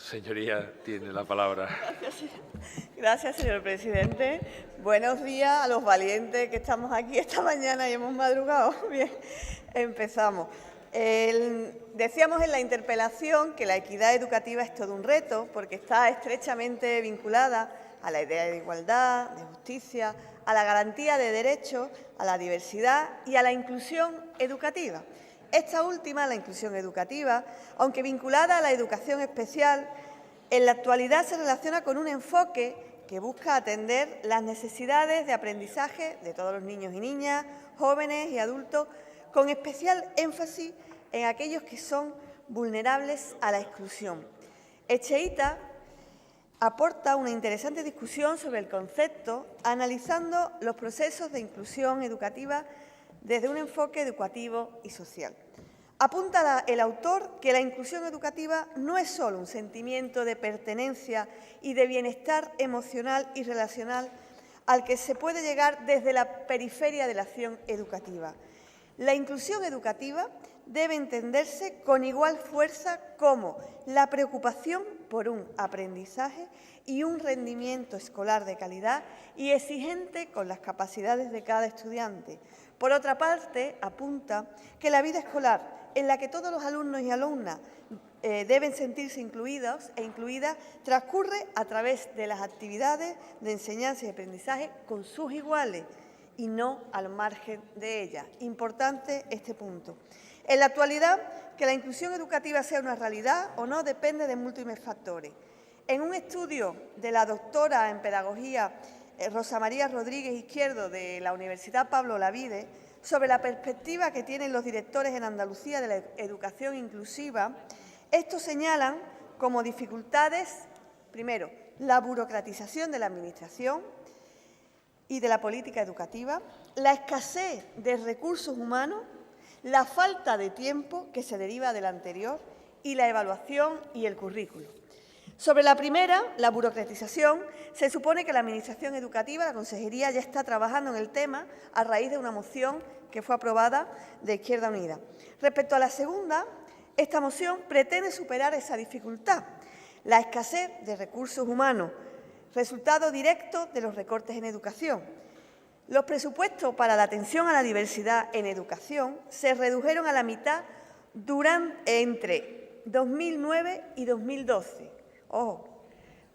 Señoría, tiene la palabra. Gracias, señor presidente. Buenos días a los valientes que estamos aquí esta mañana y hemos madrugado. Bien, empezamos. Decíamos en la interpelación que la equidad educativa es todo un reto porque está estrechamente vinculada a la idea de igualdad, de justicia, a la garantía de derechos, a la diversidad y a la inclusión educativa. Esta última, la inclusión educativa, aunque vinculada a la educación especial, en la actualidad se relaciona con un enfoque que busca atender las necesidades de aprendizaje de todos los niños y niñas, jóvenes y adultos, con especial énfasis en aquellos que son vulnerables a la exclusión. Echeita aporta una interesante discusión sobre el concepto, analizando los procesos de inclusión educativa desde un enfoque educativo y social. Apunta el autor que la inclusión educativa no es solo un sentimiento de pertenencia y de bienestar emocional y relacional al que se puede llegar desde la periferia de la acción educativa. La inclusión educativa debe entenderse con igual fuerza como la preocupación por un aprendizaje y un rendimiento escolar de calidad y exigente con las capacidades de cada estudiante. Por otra parte, apunta que la vida escolar, en la que todos los alumnos y alumnas deben sentirse incluidos e incluidas, transcurre a través de las actividades de enseñanza y aprendizaje con sus iguales y no al margen de ellas. Importante este punto. En la actualidad, que la inclusión educativa sea una realidad o no depende de múltiples factores. En un estudio de la doctora en Pedagogía Rosa María Rodríguez Izquierdo de la Universidad Pablo Olavide sobre la perspectiva que tienen los directores en Andalucía de la educación inclusiva, estos señalan como dificultades, primero, la burocratización de la Administración y de la política educativa, la escasez de recursos humanos, la falta de tiempo que se deriva del anterior y la evaluación y el currículo. Sobre la primera, la burocratización, se supone que la Administración educativa, la Consejería, ya está trabajando en el tema a raíz de una moción que fue aprobada de Izquierda Unida. Respecto a la segunda, esta moción pretende superar esa dificultad, la escasez de recursos humanos, resultado directo de los recortes en educación. Los presupuestos para la atención a la diversidad en educación se redujeron a la mitad entre 2009 y 2012. Ojo,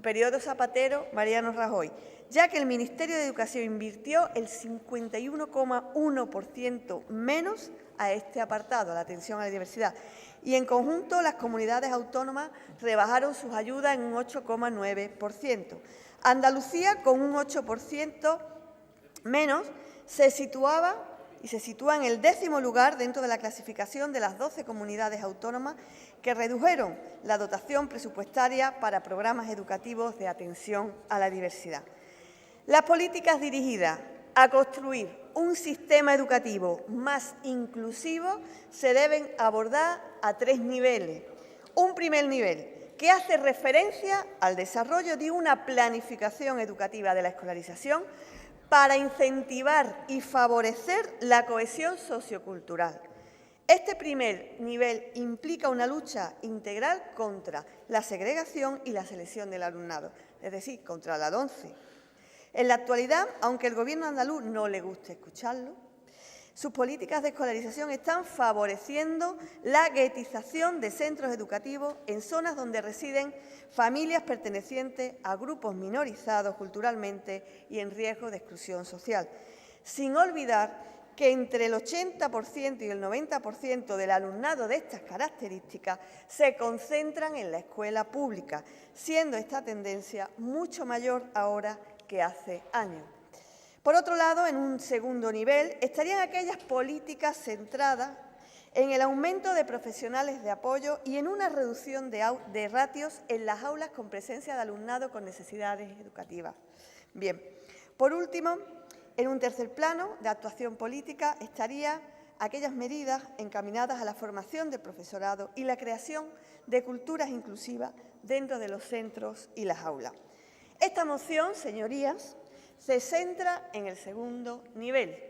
periodo Zapatero, Mariano Rajoy, ya que el Ministerio de Educación invirtió el 51,1% menos a este apartado, a la atención a la diversidad. Y en conjunto las comunidades autónomas rebajaron sus ayudas en un 8,9%. Andalucía, con un 8% menos, se sitúa en el 10º lugar dentro de la clasificación de las 12 comunidades autónomas que redujeron la dotación presupuestaria para programas educativos de atención a la diversidad. Las políticas dirigidas a construir un sistema educativo más inclusivo se deben abordar a 3 niveles. Un primer nivel, que hace referencia al desarrollo de una planificación educativa de la escolarización para incentivar y favorecer la cohesión sociocultural. Este primer nivel implica una lucha integral contra la segregación y la selección del alumnado, es decir, contra la LOMCE. En la actualidad, aunque al Gobierno andaluz no le guste escucharlo, sus políticas de escolarización están favoreciendo la guetización de centros educativos en zonas donde residen familias pertenecientes a grupos minorizados culturalmente y en riesgo de exclusión social, sin olvidar que entre el 80% y el 90% del alumnado de estas características se concentran en la escuela pública, siendo esta tendencia mucho mayor ahora que hace años. Por otro lado, en un segundo nivel, estarían aquellas políticas centradas en el aumento de profesionales de apoyo y en una reducción de ratios en las aulas con presencia de alumnado con necesidades educativas. Bien, por último, en un tercer plano de actuación política estarían aquellas medidas encaminadas a la formación del profesorado y la creación de culturas inclusivas dentro de los centros y las aulas. Esta moción, señorías, se centra en el segundo nivel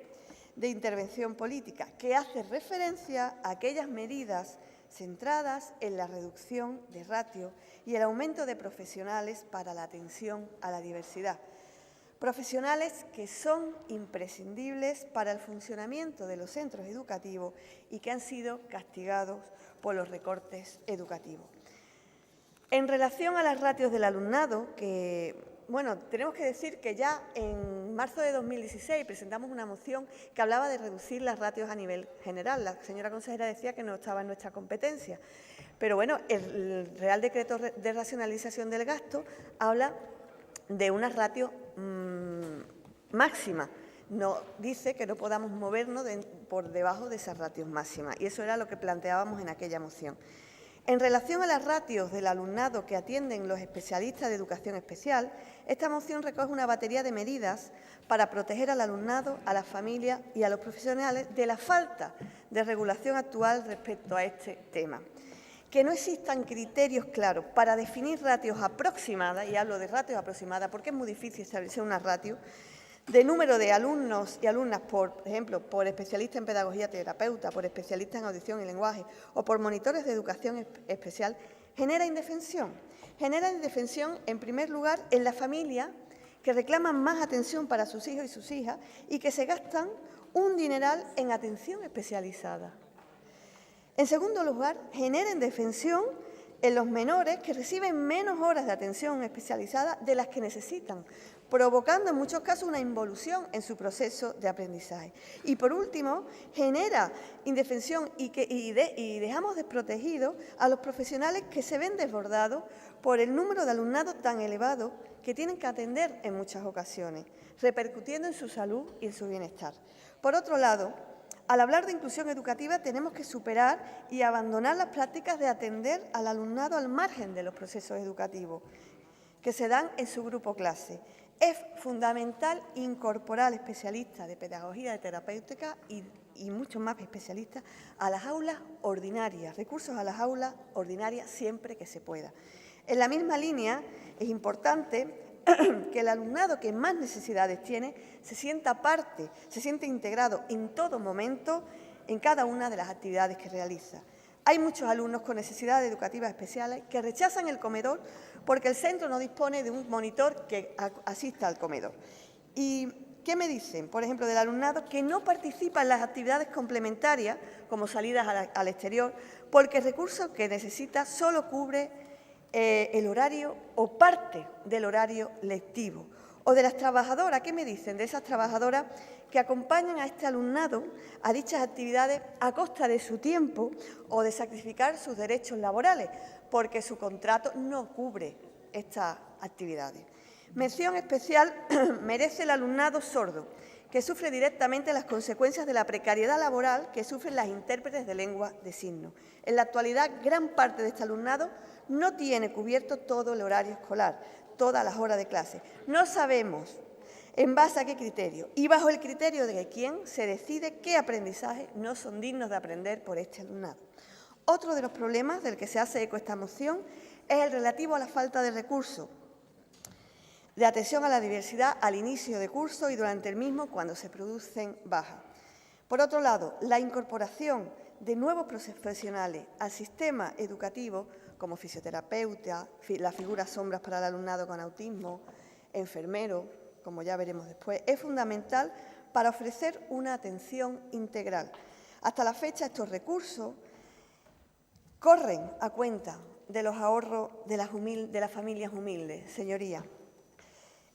de intervención política, que hace referencia a aquellas medidas centradas en la reducción de ratios y el aumento de profesionales para la atención a la diversidad. Profesionales que son imprescindibles para el funcionamiento de los centros educativos y que han sido castigados por los recortes educativos. En relación a las ratios del alumnado, tenemos que decir que ya en marzo de 2016 presentamos una moción que hablaba de reducir las ratios a nivel general. La señora consejera decía que no estaba en nuestra competencia. Pero bueno, el Real Decreto de Racionalización del Gasto habla de una ratio máxima. No dice que no podamos movernos por debajo de esas ratios máximas, y eso era lo que planteábamos en aquella moción. En relación a las ratios del alumnado que atienden los especialistas de educación especial, esta moción recoge una batería de medidas para proteger al alumnado, a las familias y a los profesionales de la falta de regulación actual respecto a este tema. Que no existan criterios claros para definir ratios aproximadas, y hablo de ratios aproximadas porque es muy difícil establecer una ratio, de número de alumnos y alumnas, por ejemplo, por especialista en pedagogía terapeuta, por especialista en audición y lenguaje o por monitores de educación especial, genera indefensión. Genera indefensión, en primer lugar, en la familia, que reclaman más atención para sus hijos y sus hijas y que se gastan un dineral en atención especializada. En segundo lugar, genera indefensión en los menores que reciben menos horas de atención especializada de las que necesitan, provocando en muchos casos una involución en su proceso de aprendizaje. Y por último, genera indefensión y dejamos desprotegidos a los profesionales que se ven desbordados por el número de alumnado tan elevado que tienen que atender en muchas ocasiones, repercutiendo en su salud y en su bienestar. Por otro lado, al hablar de inclusión educativa tenemos que superar y abandonar las prácticas de atender al alumnado al margen de los procesos educativos que se dan en su grupo clase. Es fundamental incorporar especialistas de pedagogía, de terapéutica y muchos más especialistas a las aulas ordinarias, recursos a las aulas ordinarias siempre que se pueda. En la misma línea, es importante que el alumnado que más necesidades tiene se sienta parte, se siente integrado en todo momento en cada una de las actividades que realiza. Hay muchos alumnos con necesidades educativas especiales que rechazan el comedor porque el centro no dispone de un monitor que asista al comedor. ¿Y qué me dicen, por ejemplo, del alumnado que no participa en las actividades complementarias, como salidas al exterior, porque el recurso que necesita solo cubre el horario o parte del horario lectivo? O de las trabajadoras, ¿qué me dicen de esas trabajadoras que acompañan a este alumnado a dichas actividades a costa de su tiempo o de sacrificar sus derechos laborales, porque su contrato no cubre estas actividades? Mención especial merece el alumnado sordo, que sufre directamente las consecuencias de la precariedad laboral que sufren las intérpretes de lengua de signos. En la actualidad, gran parte de este alumnado no tiene cubierto todo el horario escolar, todas las horas de clase. No sabemos en base a qué criterio y bajo el criterio de quién se decide qué aprendizajes no son dignos de aprender por este alumnado. Otro de los problemas del que se hace eco esta moción es el relativo a la falta de recursos de atención a la diversidad al inicio de curso y durante el mismo cuando se producen bajas. Por otro lado, la incorporación de nuevos profesionales al sistema educativo, como fisioterapeuta, las figuras sombras para el alumnado con autismo, enfermero, como ya veremos después, es fundamental para ofrecer una atención integral. Hasta la fecha, estos recursos corren a cuenta de los ahorros de las familias humildes, señorías.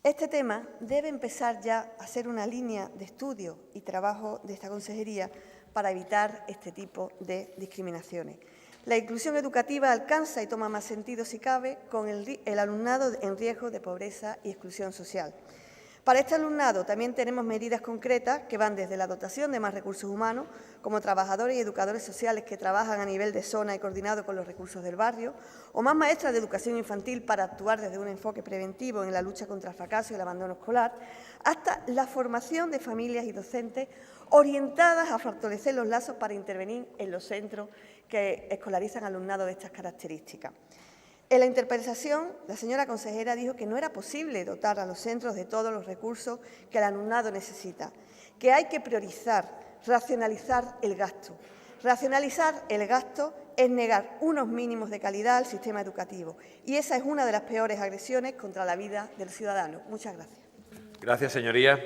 Este tema debe empezar ya a ser una línea de estudio y trabajo de esta consejería para evitar este tipo de discriminaciones. La inclusión educativa alcanza y toma más sentido, si cabe, con el alumnado en riesgo de pobreza y exclusión social. Para este alumnado también tenemos medidas concretas que van desde la dotación de más recursos humanos, como trabajadores y educadores sociales que trabajan a nivel de zona y coordinado con los recursos del barrio, o más maestras de educación infantil para actuar desde un enfoque preventivo en la lucha contra el fracaso y el abandono escolar, hasta la formación de familias y docentes orientadas a fortalecer los lazos para intervenir en los centros que escolarizan alumnado de estas características. En la interpelación, la señora consejera dijo que no era posible dotar a los centros de todos los recursos que el alumnado necesita, que hay que priorizar, racionalizar el gasto, Racionalizar el gasto es negar unos mínimos de calidad al sistema educativo y esa es una de las peores agresiones contra la vida del ciudadano. Muchas gracias. Gracias, señoría.